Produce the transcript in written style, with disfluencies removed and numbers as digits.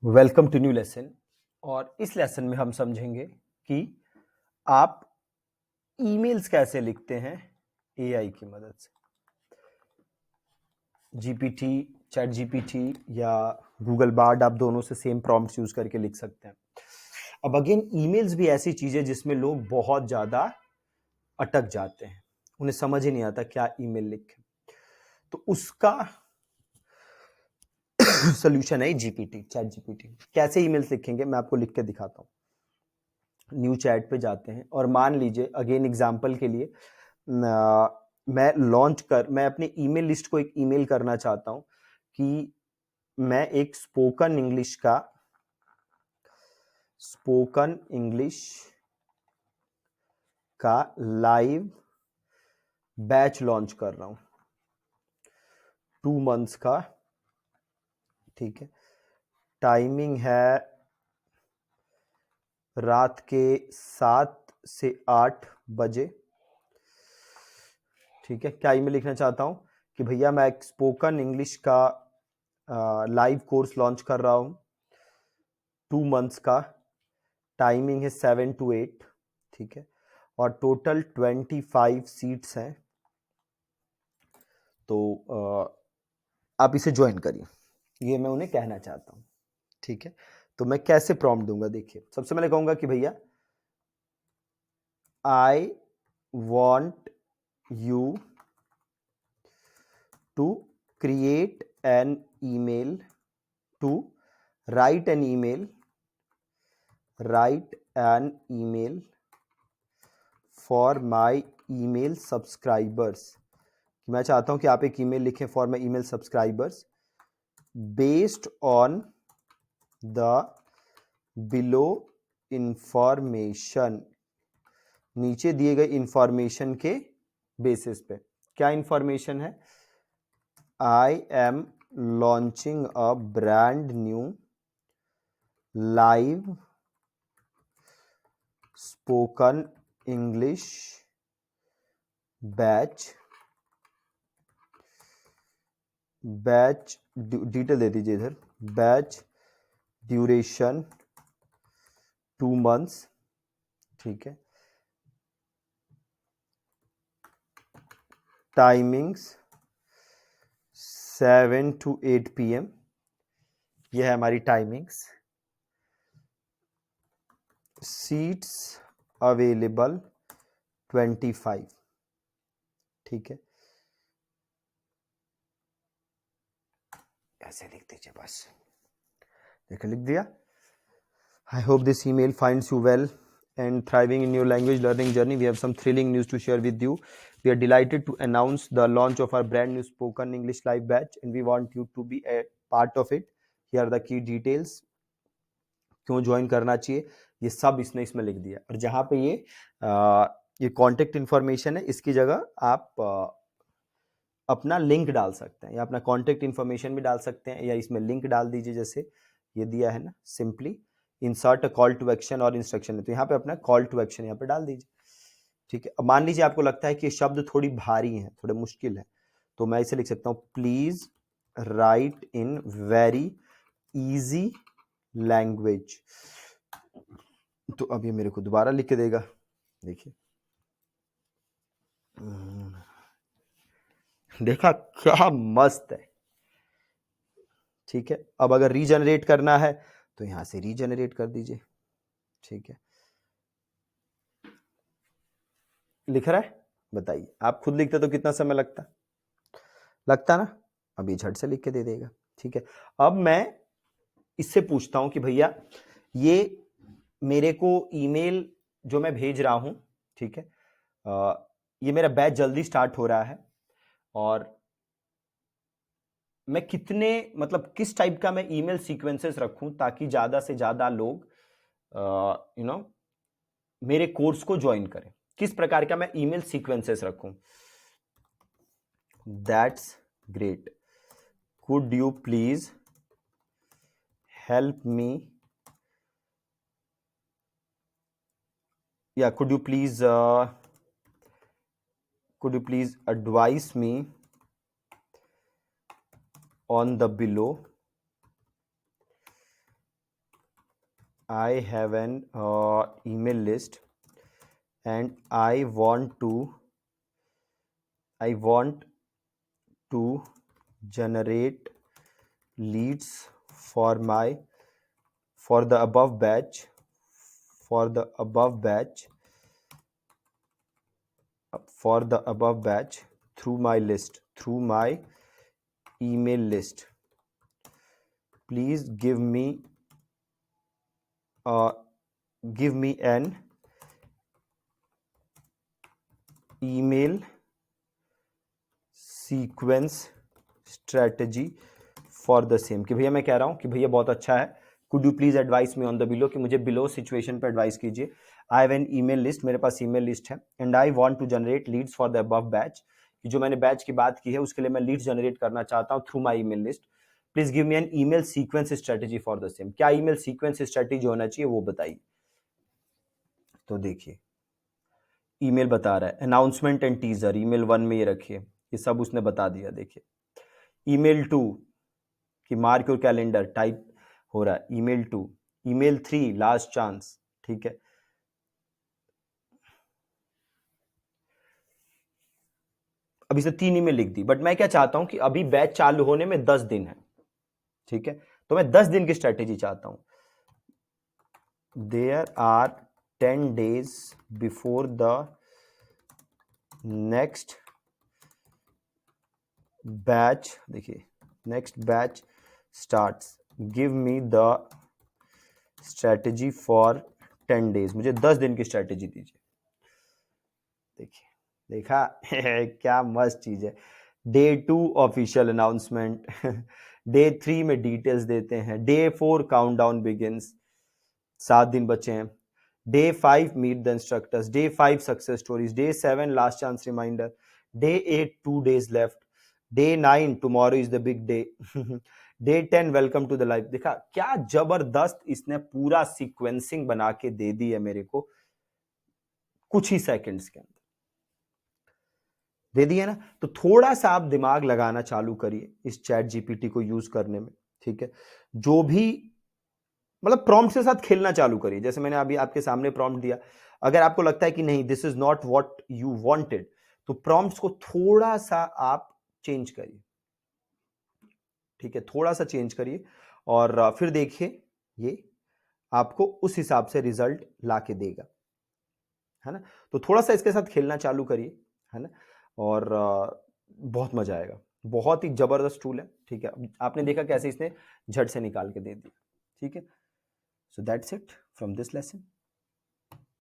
Welcome to new lesson. और इस lesson में हम समझेंगे कि आप ईमेल्स कैसे लिखते हैं एआई की मदद से। जीपीटी, चैट जीपीटी या गूगल बार्ड, आप दोनों से सेम प्रॉम्प्ट्स यूज करके लिख सकते हैं। अब अगेन ईमेल्स भी ऐसी चीज है जिसमें लोग बहुत ज्यादा अटक जाते हैं, उन्हें समझ ही नहीं आता क्या ईमेल लिखें। तो उसका सोल्यूशन है जीपीटी, चैट जीपीटी। कैसे ईमेल्स लिखेंगे मैं आपको लिख के दिखाता हूँ। न्यू चैट पे जाते हैं और मान लीजिए अगेन एग्जांपल के लिए मैं अपने ईमेल लिस्ट को एक ईमेल करना चाहता हूँ कि मैं एक स्पोकन इंग्लिश का लाइव बैच लॉन्च कर रहा हूँ 2 मंथ्स का। ठीक है, टाइमिंग है रात के 7 से 8 बजे। ठीक है, क्या ईमेल लिखना चाहता हूं कि भैया मैं एक स्पोकन इंग्लिश का लाइव कोर्स लॉन्च कर रहा हूं 2 मंथ्स का। टाइमिंग है 7 to 8। ठीक है, और टोटल 25 सीट्स हैं, तो आप इसे ज्वाइन करिए, ये मैं उन्हें कहना चाहता हूं। ठीक है, तो मैं कैसे प्रॉम्प्ट दूंगा, देखिए सबसे पहले कहूंगा कि भैया I want you to create an email to write an email for my email subscribers। मैं चाहता हूं कि आप एक ईमेल लिखें for my email subscribers based on the below information, नीचे दिए गए इंफॉर्मेशन के बेसिस पे। क्या इंफॉर्मेशन है? I am launching a brand new live spoken English batch detail दे दीजिए इधर। Batch duration 2 months. ठीक है, टाइमिंग्स 7 to 8 PM। यह है हमारी टाइमिंग्स। Seats available 25। ठीक है, ऐसे लिख दीजिए बस। देखिए लिख दिया। I hope this email finds you well and thriving in your language learning journey. We have some thrilling news to share with you. We are delighted to announce the launch of our brand new spoken English live batch and we want you to be a part of it. Here are the key details. क्यों join करना चाहिए, ये सब इसने इसमें लिख दिया। और जहां पे ये कॉन्टेक्ट इन्फॉर्मेशन है, इसकी जगह आप अपना लिंक डाल सकते हैं या अपना कॉन्टेक्ट इन्फॉर्मेशन भी डाल सकते हैं, या इसमें लिंक डाल दीजिए। जैसे ये दिया है ना, simply insert a call to action और इंस्ट्रक्शन है, तो यहाँ पे अपना कॉल टू एक्शन यहाँ पे डाल दीजिए। ठीक है, अब मान लीजिए आपको लगता है कि ये शब्द थोड़ी भारी हैं, थोड़े मुश्किल है, तो मैं इसे लिख सकता हूँ please right in very easy language. तो अब ये मेरे को दोबारा लिख के देगा, देखिए। देखा क्या मस्त है। ठीक है, अब अगर रीजनरेट करना है तो यहां से रीजनरेट कर दीजिए। ठीक है, लिख रहा है, बताइए आप खुद लिखते तो कितना समय लगता ना, अभी झट से लिख के दे देगा। ठीक है, अब मैं इससे पूछता हूं कि भैया ये मेरे को ईमेल जो मैं भेज रहा हूं, ठीक है, ये मेरा बैच जल्दी स्टार्ट हो रहा है और मैं किस टाइप का मैं ईमेल सीक्वेंसेस रखूं ताकि ज्यादा से ज्यादा लोग मेरे कोर्स को ज्वाइन करें। किस प्रकार का मैं ईमेल सीक्वेंसेस रखूं? That's great. Could you please help me, या could you please advise me on the below I have an email list and I want to generate leads for the above batch through my email list. Please give me an email sequence strategy for the same. कि भैया मैं कह रहा हूं कि भैया बहुत अच्छा है, could you please advise me on the below, कि मुझे बिलो सिचुएशन पर एडवाइस कीजिए। I have an email list, मेरे पास ईमेल लिस्ट है, and I want to generate leads for the above batch, कि जो मैंने बैच की बात की है उसके लिए मैं लीड्स जनरेट करना चाहता हूं through my email list. Please give me an email sequence strategy for the same. क्या ईमेल सीक्वेंस स्ट्रेटजी होना चाहिए वो बताइए। तो देखिए ईमेल बता रहा है अनाउंसमेंट एंड टीजर, ईमेल 1 में ये रखिए, ये सब उसने बता दिया। देखिए ईमेल 2 कि मार्क योर कैलेंडर टाइप हो रहा है, ईमेल 2, ईमेल 3 लास्ट चांस, ठीक है। अभी से 3 ईमेल लिख दी, बट मैं क्या चाहता हूं कि अभी बैच चालू होने में 10 दिन है, ठीक है, तो मैं 10 दिन की स्ट्रेटेजी चाहता हूं। There are 10 days before the next batch, देखिए next batch starts, give me the strategy for 10 days, मुझे 10 दिन की स्ट्रेटेजी दीजिए। देखिए देखा क्या मस्त चीज है। डे 2 ऑफिशियल अनाउंसमेंट, डे 3 में डिटेल्स देते हैं, डे 4 काउंटडाउन बिगिंस, 7 दिन बचे हैं, day 5 meet the instructors, day 5 success stories, day 7 last chance reminder, day 8 2 days left, day 9 tomorrow is the big day, day 10 welcome to the life. देखा क्या जबरदस्त इसने पूरा सीक्वेंसिंग बना के दे दी है मेरे को कुछ ही सेकंड्स के अंदर, दे दिया ना। तो थोड़ा सा आप दिमाग लगाना चालू करिए इस चैट जीपीटी को यूज करने में, ठीक है। जो भी मतलब प्रॉम्प्ट के साथ खेलना चालू करिए, जैसे मैंने अभी आपके सामने प्रॉम्प्ट दिया, अगर आपको लगता है कि नहीं this is not what you wanted, तो प्रॉम्प्ट्स को थोड़ा सा आप चेंज करिए, ठीक है, थोड़ा सा चेंज करिए और फिर देखिए ये आपको उस हिसाब से रिजल्ट ला के देगा, है ना। तो थोड़ा सा इसके साथ खेलना चालू करिए, है ना, और बहुत मजा आएगा। बहुत ही जबरदस्त टूल है, ठीक है। आपने देखा कैसे इसने झट से निकाल के दे दिया, ठीक है। So that's it from this lesson.